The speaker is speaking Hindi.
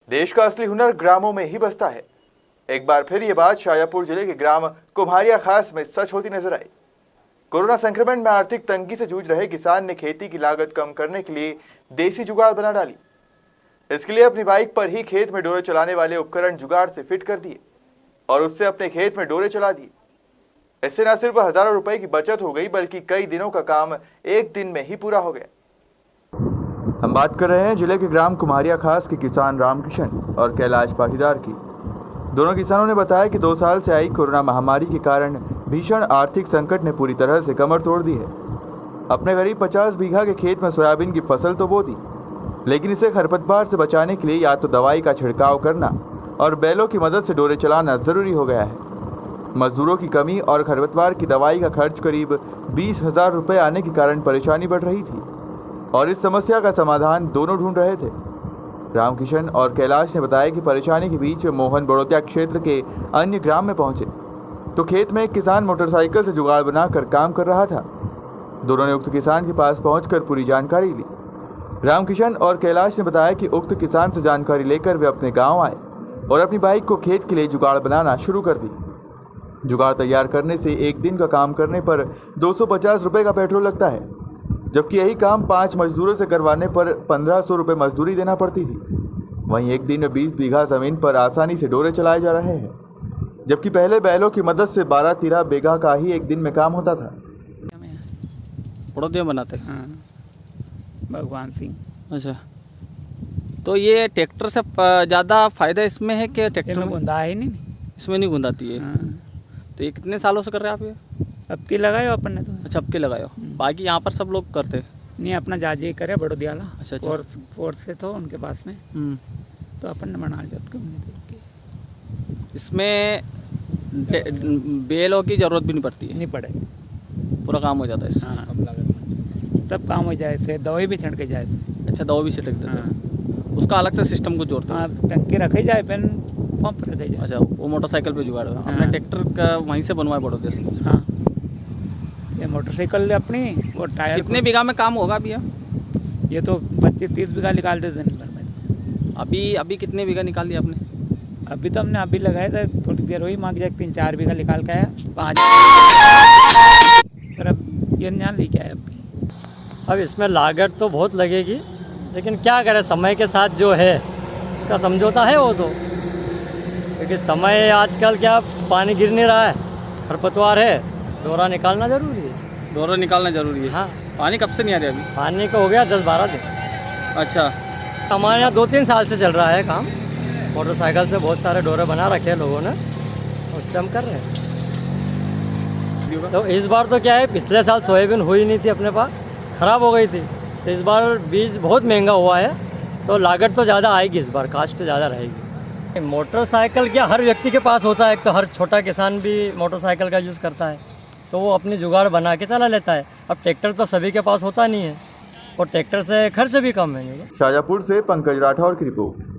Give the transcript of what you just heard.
देश का असली हुनर ग्रामों में ही बसता है। एक बार फिर ये बात शाजापुर जिले के ग्राम कुम्हारिया खास में सच होती नजर आई। कोरोना संक्रमण में आर्थिक तंगी से जूझ रहे किसान ने खेती की लागत कम करने के लिए देसी जुगाड़ बना डाली। इसके लिए अपनी बाइक पर ही खेत में डोरे चलाने वाले उपकरण जुगाड़ से फिट कर दिए और उससे अपने खेत में डोरे चला दिए। इससे न सिर्फ हजारों रुपए की बचत हो गई, बल्कि कई दिनों का काम एक दिन में ही पूरा हो गया। हम बात कर रहे हैं जिले के ग्राम कुम्हारिया खास के किसान रामकिशन और कैलाश पाटीदार की। दोनों किसानों ने बताया कि 2 साल से आई कोरोना महामारी के कारण भीषण आर्थिक संकट ने पूरी तरह से कमर तोड़ दी है। अपने करीब 50 बीघा के खेत में सोयाबीन की फसल तो बो दी, लेकिन इसे खरपतवार से बचाने के लिए या तो दवाई का छिड़काव करना और बैलों की मदद से डोरे चलाना जरूरी हो गया है। मजदूरों की कमी और खरपतवार की दवाई का खर्च करीब 20,000 रुपये आने के कारण परेशानी बढ़ रही थी और इस समस्या का समाधान दोनों ढूंढ रहे थे। रामकिशन और कैलाश ने बताया कि परेशानी के बीच मोहन बड़ौतिया क्षेत्र के अन्य ग्राम में पहुंचे तो खेत में एक किसान मोटरसाइकिल से जुगाड़ बनाकर काम कर रहा था। दोनों ने उक्त किसान के पास पहुंचकर पूरी जानकारी ली। रामकिशन और कैलाश ने बताया कि उक्त किसान से जानकारी लेकर वे अपने गांव आए और अपनी बाइक को खेत के लिए जुगाड़ बनाना शुरू कर दी। जुगाड़ तैयार करने से एक दिन का काम करने पर 250 रुपये का पेट्रोल लगता है, जबकि यही काम 5 मजदूरों से करवाने पर 1500 रुपये मजदूरी देना पड़ती थी। वहीं एक दिन में 20 बीघा ज़मीन पर आसानी से डोरे चलाए जा रहे हैं, जबकि पहले बैलों की मदद से 12-13 बीघा का ही एक दिन में काम होता था। पड़ोदिया बनाते हैं। हाँ, भगवान सिंह। अच्छा, तो ये ट्रैक्टर से ज़्यादा फायदा इसमें है कि ट्रैक्टर में गुंदा ही नहीं। इसमें नहीं गुंदाती है। हाँ। तो ये कितने सालों से कर रहे हैं आप ये? अब की लगायो अपन ने तो। अच्छा, अब के लगाए हो? बाकी यहाँ पर सब लोग करते हैं? नहीं, अपना जाजे करे बड़ोदिया वाला। अच्छा अच्छा। फोर्स से तो उनके पास में तो अपन ने बना लिया तो देख के। इसमें बैलों की ज़रूरत भी नहीं पड़ती है? नहीं पड़े, पूरा काम हो जाता है इससे। हाँ, तब काम हो जाए थे, दवाई भी छिड़के जाए थे। अच्छा, दवा भी छिड़क देते हैं। हाँ। उसका अलग से सिस्टम कुछ जोड़ते हैं? हाँ, टंकी रखे जाए, पेन पंप रखे जाए। अच्छा, वो मोटरसाइकिल पे जुगाड़ है। हाँ। अपने ट्रैक्टर का वहीं से बनवाए बड़ोदिया से? हाँ, ये मोटरसाइकिल अपनी, वो टायर। कितने बीघा में काम होगा भैया? ये तो 25-30 बीघा निकाल देते दिन भर में। अभी कितने बीघा निकाल दिया आपने? अभी तो हमने लगाया था, थोड़ी देर हुई, मांग जाए 3-4 बीघा निकाल के आया, 5 पर अब ये यहाँ लेके आया। अब इसमें लागत तो बहुत लगेगी, लेकिन क्या करें, समय के साथ जो है उसका समझौता है वो तो। क्योंकि समय आजकल क्या, पानी गिर नहीं रहा है, खरपतवार है, डोरा निकालना ज़रूरी है। डोरा निकालना ज़रूरी है? हाँ। पानी कब से नहीं आ रहा अभी? पानी का हो गया 10-12 दिन। अच्छा, हमारे यहाँ 2-3 साल से चल रहा है काम। मोटरसाइकिल से बहुत सारे डोरे बना रखे हैं लोगों ने, उससे हम कर रहे हैं। तो इस बार तो क्या है, पिछले साल सोयाबीन हुई नहीं थी अपने पास, ख़राब हो गई थी। तो इस बार बीज बहुत महंगा हुआ है, तो लागत तो ज़्यादा आएगी इस बार, कास्ट तो ज़्यादा रहेगी। मोटरसाइकिल क्या हर व्यक्ति के पास होता है, एक तो हर छोटा किसान भी मोटरसाइकिल का यूज़ करता है, तो वो अपनी जुगाड़ बना के चला लेता है। अब ट्रैक्टर तो सभी के पास होता नहीं है, और ट्रैक्टर से खर्च भी कम है। शाजापुर से पंकज राठौर की रिपोर्ट।